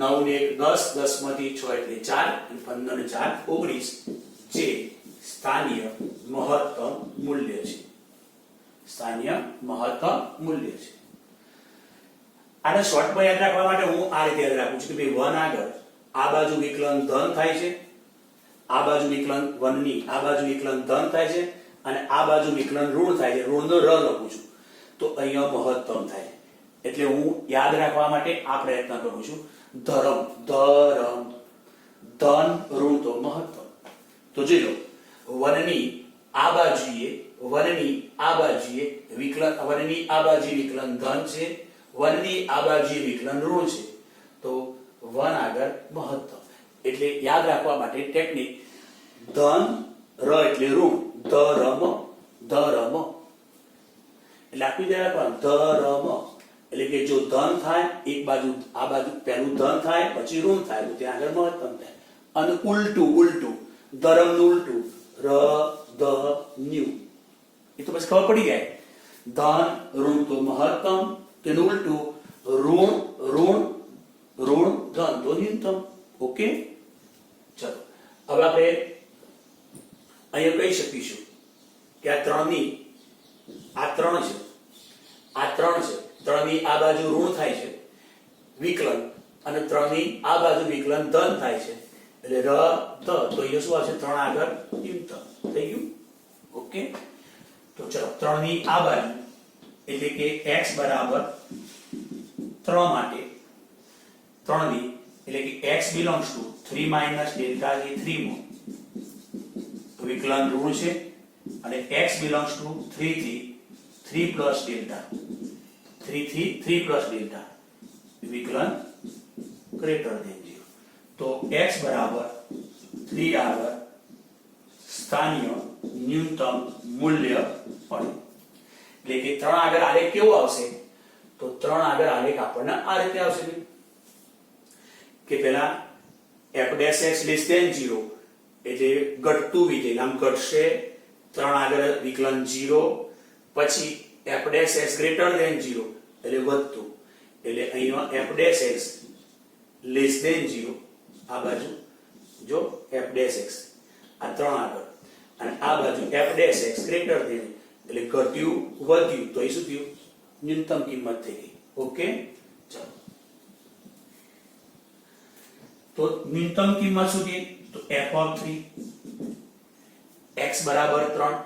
9 ને 10, 10 માંથી 6 એટલે 4 અને 15 ને 4 19 જે સ્થાનીય મહત્તમ મૂલ્ય છે. સ્થાનીય મહત્તમ મૂલ્ય છે. આને શોર્ટમાં યાદ રાખવા માટે હું આ રીતે યાદ રાખું છું કે ભાઈ 1 આગળ આ બાજુ વિકલન ધન થાય છે, આ બાજુ વિકલન 1 ની આ બાજુ વિકલન ધન થાય છે અને આ બાજુ વિકલન ઋણ થાય છે. ઋણનો ર લખું છું તો અહીંયા મહત્તમ થાય. એટલે હું યાદ રાખવા માટે આ પ્રયત્ન કરું છું. ધરમ ધરમ ધન ઋણ તો મહત્તમ. તો જોઈ લો 1 ની આ બાજુએ 1 ની આ બાજુએ વિકલન 1 ની આ બાજુ વિકલન ધન છે, 1 ની આ બાજુએ વિકલન ઋણ છે. તો 1 આગળ મહત્તમ. એટલે યાદ રાખવા માટે ટેકનિક ધન ર એટલે ઋણ ધરમ ધરમ એટલે આખી જ રાખવાનું ધરમ. એટલે કે જો ધન થાય એક બાજુ આ બાજુ પહેલું ધન થાય પછી ઋણ થાય તો ત્યાં આગળ મહત્તમ થાય. અને ઉલટું ધરમનું ઉલટું ર ધ ન્યુ એ તો બસ ખબર પડી જાય. ધન ઋણ તો મહત્તમ, તેનું ઉલટું ઋણ ધન તો ન્યૂનતમ. ઓકે, ચલો હવે આપણે અહીંયા કહી શકીશું કે આ 3 ની આ 3 છે, આ 3 છે, 3 ની આ બાજુ ઋણ થાય છે વિકલન અને 3 ની આ બાજુ વિકલન ધન થાય છે. એટલે ર ધ તો અહીંયા શું આવશે? 3 આગળ ન્યૂનતમ થઈ ગયું. ઓકે, તો ચલો 3 ની આ બાજુ એટલે કે x બરાબર 3 માટે 3 ની એટલે કે x belongs to 3 minus delta એ 3 માં વિકલન ઋણ છે અને x belongs to 3 થી 3 plus delta 3 થી 3 plus delta વિકલન greater than 0. તો x બરાબર 3 આગળ સ્થાનીય ન્યૂનતમ મૂલ્ય મળે. એટલે કે 3 આગળ આલેખ કેવો આવશે? તો 3 આગળ આલેખ આપણને આ રીતે આવશે કે પહેલા f'(x) less than 0 એટલે ઘટતું વિધેય આમ ઘટશે. 3 આગળ વિકલન 0 પછી f'(x) greater than 0 એટલે વધતું. એટલે અહીંયા f'(x) less than 0 આ બાજુ જો f'(x) આ 3 આગળ અને આ બાજુ f'(x) greater than એટલે ઘટ્યું વધ્યું તો એ શું થયું? ન્યૂનતમ કિંમત થઈ ગઈ. ઓકે, ચાલો તો ન્યૂનતમ કિંમત શું થઈ? તો f(3) x બરાબર 3.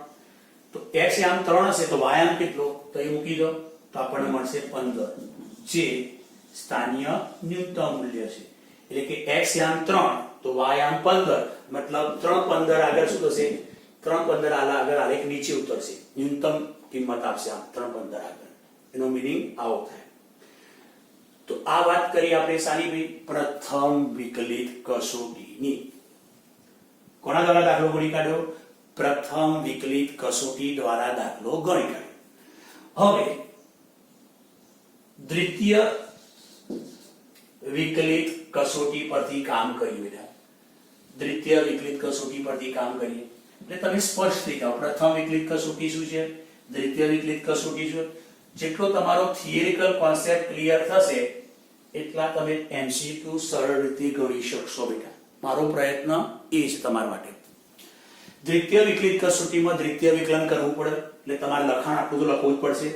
તો x આમ 3 હશે તો y આમ કેટલો? તો એ મૂકી દો તો આપણને મળશે 15 જે સ્થાનીય ન્યૂનતમ મૂલ્ય છે. એટલે કે x આમ 3 તો y આમ 15 મતલબ 3 15 આગળ શું થશે? 3 15 આગળ આલેખ નીચે ઉતરશે, ન્યૂનતમ કિંમત આપશે આમ 3 15 આગળ. એનો મીનિંગ આવો થાય. તો આ વાત કરી આપણે સાની ભાઈ પ્રથમ વિકલિત કસોટીની. કોના દ્વારા દાખલો ગણી કાઢ્યો? પ્રથમ વિકલિત કસોટી દ્વારા દાખલો ગણી કાઢ્યો. હવે દ્વિતીય વિકલિત કસોટી પરથી કામ કરીએ બેટા. દ્વિતીય વિકલિત કસોટી પરથી કામ કરીએ એટલે તમે સ્પષ્ટ થઈ જાઓ પ્રથમ વિકલિત કસોટી શું છે, દ્વિતીય વિકલિત કસોટી શું. જેટલો તમારો થિયરિકલ કોન્સેપ્ટ ક્લિયર થશે એટલા તમે MCQ સરળ રીતે ગણી શકશો બેટા. મારો પ્રયત્ન એ છે તમારા માટે. દ્વિતીય વિકલિત કસોટીમાં દ્વિતીય વિકલન કરવું પડે એટલે તમારે લખાણ આટલું તો લખવું જ પડશે,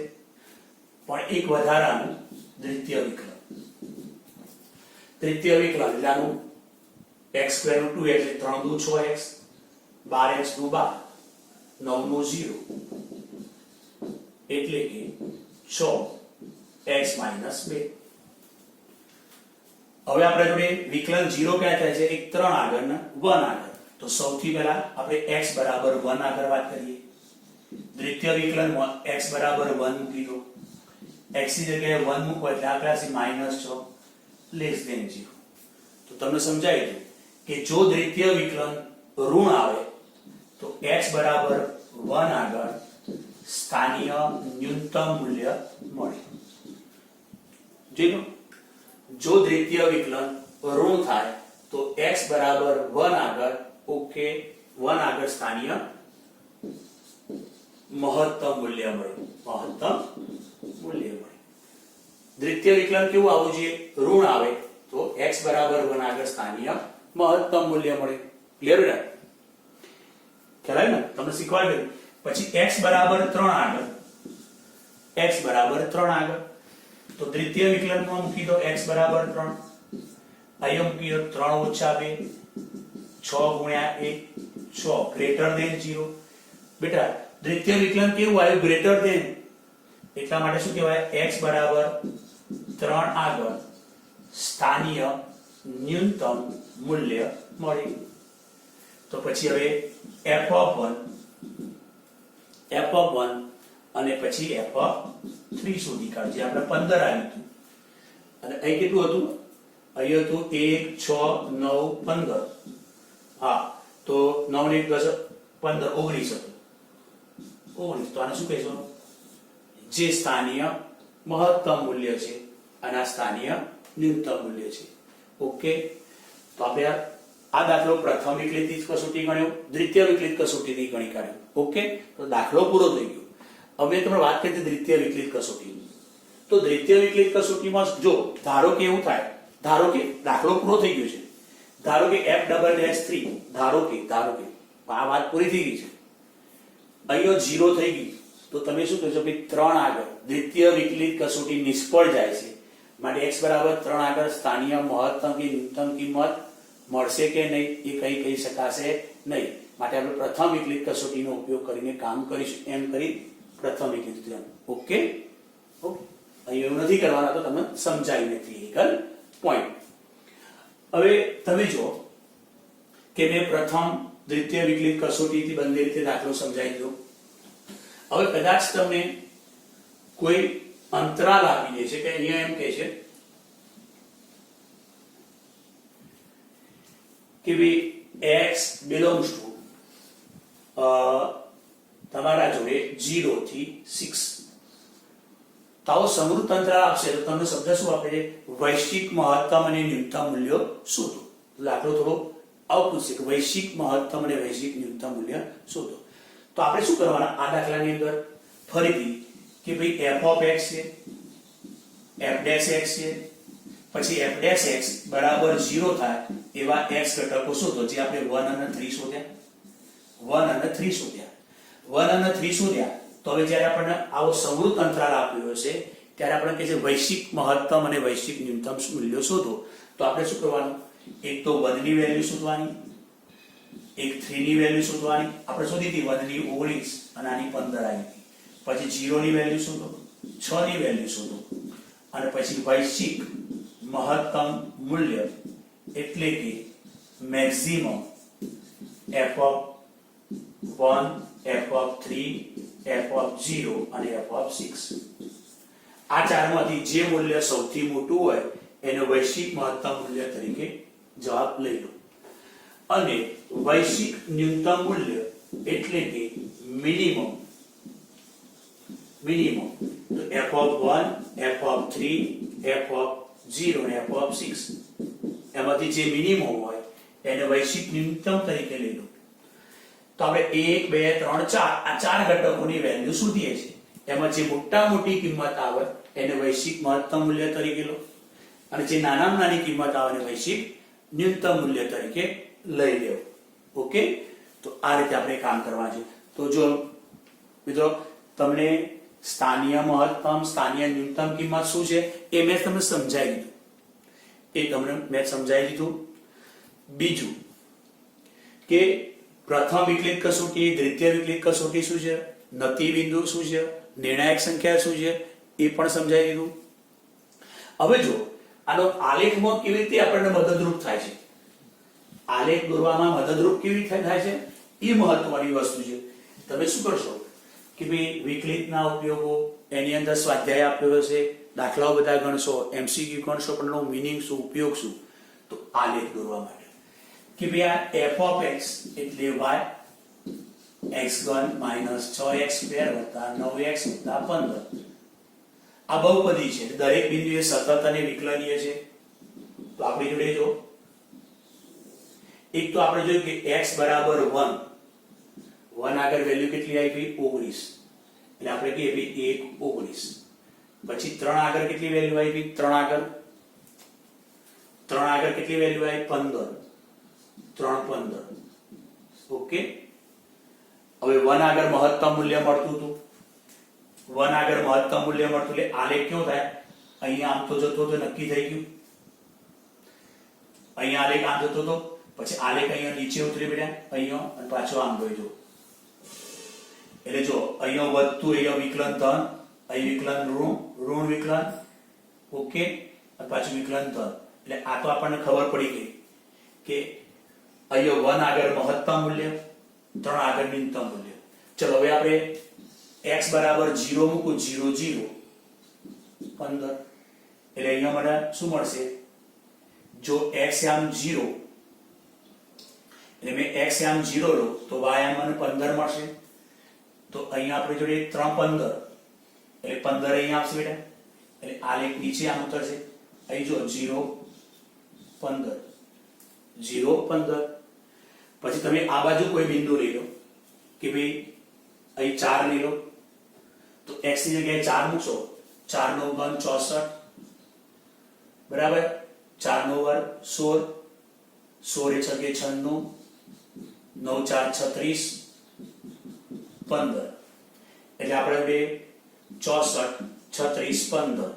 પણ એક વધારાનું દ્વિતીય વિકલન. દ્વિતીય વિકલન એટલે આનું x² નું 2x એટલે 3 દુ 6x, 12x નું 12, 9 નું 0, એટલે કે 6x - 2. હવે આપણે જોડે વિકલન 0 ક્યાં થાય છે? એક 3 આગળ ને 1 આગળ. તો સૌથી પહેલા આપણે x બરાબર 1 આગળ વાત કરીએ. દ્વિતીય વિકલનમાં x બરાબર 1 મૂકી દો. x ની જગ્યાએ 1 મૂકો એટલે આ ક્લાસી -6 લેસ ધેન 0. તો તમને સમજાય ગયું કે જો દ્વિતીય વિકલન ઋણ આવે તો x બરાબર 1 આગળ સ્થાનીય ન્યૂનતમ મૂલ્ય મળે. જો દ્વિતીય વિકલન ઋણ થાય તો x બરાબર 1 આગળ ઓકે 1 આગળ સ્થાનીય મહત્તમ મૂલ્ય મળે. દ્વિતીય વિકલન કેવું આવવું જોઈએ? ઋણ આવે તો x બરાબર 1 આગળ સ્થાનીય મહત્તમ મૂલ્ય મળે. ક્લિયર ને? ખ્યાલ આવ્યો ને? તમને શીખવાડ્યું. પછી x બરાબર 3 આગળ, x બરાબર 3 આગળ. તો દ્વિતીય વિકલનમાં મૂકી દો x બરાબર 3. અહીંયા મૂકી દો 3 - 2 6 ગુણ્યા 1 6 ગ્રેટર ધેન 0. બેટા દ્વિતીય વિકલન કેવું આવ્યું? Greater than. એટલા માટે શું કહેવાય? x બરાબર 3 આગળ સ્થાનીય ન્યૂનતમ મૂલ્ય મળે. તો પછી હવે f(1) અને પછી f(3) શોધી કાઢો. જે આપણે 15 આવ્યું હતું. અને અહીં કેટલું હતું? અહીં હતું 1 6 9 15. હા, તો 9 ને 1 10 15 19 હતું. 19. તો આને શું કહેશો? જે સ્થાનીય મહત્તમ મૂલ્ય છે અને આ સ્થાનીય ન્યૂનતમ મૂલ્ય છે. ઓકે. તો આપણે આ દાખલો પ્રથમ વિકલિત કસોટી ગણ્યો, દ્વિતીય વિકલિત કસોટીથી ગણી કાઢ્યો. ઓકે. તો દાખલો પૂરો થઈ ગયો. હવે તમને વાત કરી હતી દ્વિતીય વિકલિત કસોટી. તો દ્વિતીય વિકલિત કસોટીમાં જો ધારો કે એવું થાય, ધારો કે દાખલો પૂરો થઈ ગયો છે, ધારો કે f'(3) ધારો કે આ વાત પૂરી થઈ ગઈ છે, અહીંયા 0 થઈ ગઈ, તો તમે શું કહેશો? ભાઈ 3 આગળ દ્વિતીય વિકલિત કસોટી નિષ્ફળ જાય છે. માટે x બરાબર 3 આગળ સ્થાનીય મહત્તમ કે ન્યૂનતમ કિંમત મળશે કે નહીં એ કઈ કહી શકાશે નહીં. માટે આપણે પ્રથમ વિકલિત કસોટીનો ઉપયોગ કરીને કામ કરીશું. એમ કરી પ્રથમ વિકલિત. ઓકે. અહીં એવું નથી કરવાના, તો તમને સમજાવીને ક્લિયર પોઈન્ટ. હવે તમે જો કે મેં પ્રથમ દ્વિતીય વિકલિત કસોટીથી બંને રીતે દાખલો સમજાવી દો. હવે કદાચ તમને કોઈ અંતરાલ આપી દે છે કે અહીંયા એમ કહે છે કે ભાઈ x belongs to તમારા જોડે 0 થી 6. તો આવો સમૃદ્ધ અંતરાલ આપશે તો તમને શબ્દ શું આપે છે? વૈશ્વિક મહત્તમ અને ન્યૂનતમ મૂલ્યો શોધો. દાખલો થોડો આવું પૂછશે કે વૈશ્વિક મહત્તમ અને વૈશ્વિક ન્યૂનતમ મૂલ્ય શોધો. તો આપણે શું કરવાના આ દાખલાની અંદર? ફરીથી કે ભાઈ f(x) છે, f'(x) છે, પછી f'(x) બરાબર 0 થાય એવા x ઘટકો શોધો. જે આપણે 1 અને 3 શોધ્યા. 1 અને 3 શોધ્યા. તો હવે જ્યારે આપણને આવો સમૃદ્ધ અંતરાલ આપ્યો હશે ત્યારે આપણે કહે છે વૈશ્વિક મહત્તમ અને વૈશ્વિક ન્યૂનતમ મૂલ્યો શોધો. તો આપણે શું કરવાનું? એક તો 1 ની વેલ્યુ શોધવાની, એક 3 ની વેલ્યુ શોધવાની. આપણે શોધી હતી 1 ની 19 અને આની 15 આવી હતી. પછી 0 ની વેલ્યુ શોધો, 6 ની વેલ્યુ શોધો અને પછી વૈશ્વિક મહત્તમ મૂલ્ય એટલે કે મેક્સિમમ f(1), f(3), f(0) અને f(6). આ ચારમાંથી જે મૂલ્ય સૌથી મોટું હોય એને વૈશ્વિક મહત્તમ મૂલ્ય તરીકે જવાબ લઈ લો. અને વૈશ્વિક ન્યૂનતમ મૂલ્ય એટલે કે મિનિમમ તો f(1), f(3), f(0) અને f(6) એમાંથી જે મિનિમમ હોય એને વૈશ્વિક ન્યૂનતમ તરીકે લઈ લો. તો આપણે 1 2 3 4 આ ચાર ઘટકોની વેલ્યુ શોધીએ છીએ. એમાં જે મોટી કિંમત આવે એને વૈશ્વિક મહત્તમ મૂલ્ય તરીકે લો અને જે નાનામાં નાની કિંમત આવે એને વૈશ્વિક ન્યૂનતમ મૂલ્ય તરીકે લઈ લેવું. ઓકે. તો આ રીતે આપણે કામ કરવાનું છે. તો જો મિત્રો તમને સ્થાનીય મહત્તમ, સ્થાનીય ન્યૂનતમ કિંમત શું છે એ મેં તમને સમજાવી દીધું. બીજું કે પ્રથમ વિકલિત કસોટી, દ્વિતીય વિકલિત કસોટી શું છે, નતિ બિંદુ શું છે, નિર્ણાયક સંખ્યા શું છે એ પણ સમજાવી દીધું. હવે જો આનો આલેખમાં કેવી રીતે આપણને મદદરૂપ થાય છે, આલેખ દોરવામાં મદદરૂપ કેવી રીતે થાય છે એ મહત્વની વસ્તુ છે. તમે શું કરશો કે ભાઈ વિકલિતના ઉપયોગો, એની અંદર સ્વાધ્યાય આપ્યો હશે, દાખલાઓ બધા ગણશો, એમસીક્યુ ગણશો, પણ એનો મીનિંગ શું, ઉપયોગ શું, તો આલેખ દોરવા માટે કે ભાઈ આ f of x એટલે y x1 6x² + 9x + 15 આ બહુપદી છે, દરેક બિંદુએ સતત અને વિકલનીય છે. તો આપણી જોડે જો એક તો આપણે જોયું કે x બરાબર 1 આગળ વેલ્યુ કેટલી આવી? 19. એટલે આપણે કહીએ ભાઈ 1 19. પછી 3 આગળ કેટલી વેલ્યુ આવી? 3 આગળ કેટલી વેલ્યુ આવી? 15. 3 15. ઓકે. હવે 1 આગળ મહત્તમ મૂલ્ય મળતું હતું, 1 આગળ મહત્તમ મૂલ્ય મળતું એટલે આલેખ કેવો થાય? અહીંયા આમ તો જતો તો નક્કી થઈ ગયું, અહીંયા આલેખ આમ જતો તો, પછી આલેખ અહીંયા નીચે ઉતરી બેટા, અહીંયા અને પાછો આમ ગયો. એટલે જો અહીંયા વધતું, અહીંયા વિકલન ધન, અહીં વિકલન ઋણ વિકલન, ઓકે, અને પાછું વિકલન ધન. એટલે આ તો આપણને ખબર પડી ગઈ કે અહીંયા 1 આગળ મહત્તમ મૂલ્ય, 3 આગળ ન્યૂનતમ મૂલ્ય. ચલો હવે આપણે x બરાબર 0 મૂકું, 0 0 15. એટલે અહીંયા મને શું મળશે? જો x આમ 0 એટલે મેં x આમ 0 લો તો y આમ મને 15 મળશે. તો અહીંયા આપણે જોડે 3 15 એટલે 15 અહીંયા આવશે બેટા. એટલે આલેખ નીચે આમ ઉતરશે. અહીં જો 0 15 0 15. પછી તમે આ બાજુ કોઈ બિંદુ લઈ લો કે ભાઈ અહીં 4 લઈ લો, તો x ની જગ્યાએ 4 મૂકશો, 4 નો ઘન 64 બરાબર, 4 નો વર્ગ 16, 16 એ 6 96, 9 4 36 15. એટલે આપણે બે 64 36 15,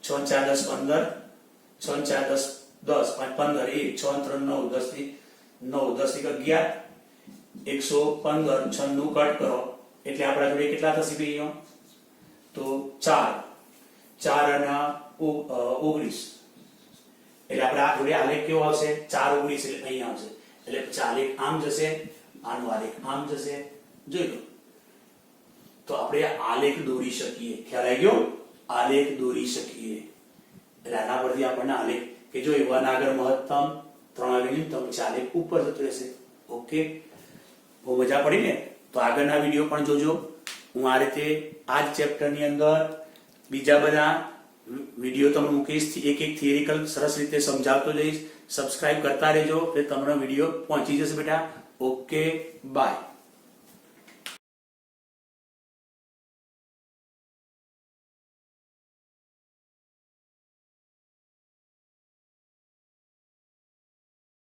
6 4 10 15, 6 4 10 10 5 15 1 6 3 9 10 થી 9 10 થી 11 115 96 કટ કરો એટલે આપણા જોડે કેટલા થશે ભાઈ? તો 4 4 અને 19. એટલે આપણે આ જોડે આલેખ કેવો આવશે? 4 19 એટલે અહીંયા આવશે. એટલે પછી આલેખ આમ જશે, આનો આલેખ આમ જશે. જોઈ લો. તો આપણે આલેખ દોરી શકીએ. ખ્યાલ આવી ગયો? આલેખ દોરી શકીએ. એટલે આના પરથી આપણને આલેખ કે જો 1 આગળ મહત્તમ, 3 આગળ ન્યૂનતમ, પછી આલેખ ઉપર જતો રહેશે. ઓકે, બહુ મજા પડી ને? તો આગળના વિડીયો પણ જોજો. હું આ રીતે આ જ ચેપ્ટરની અંદર બીજા બધા વિડીયો તમને મૂકીશ, એક એક થિયરિકલ સરસ રીતે સમજાવતો જઈશ. સબસ્ક્રાઇબ કરતા રહેજો એટલે તમને વિડીયો પહોંચી જશે બેટા. Okay, by.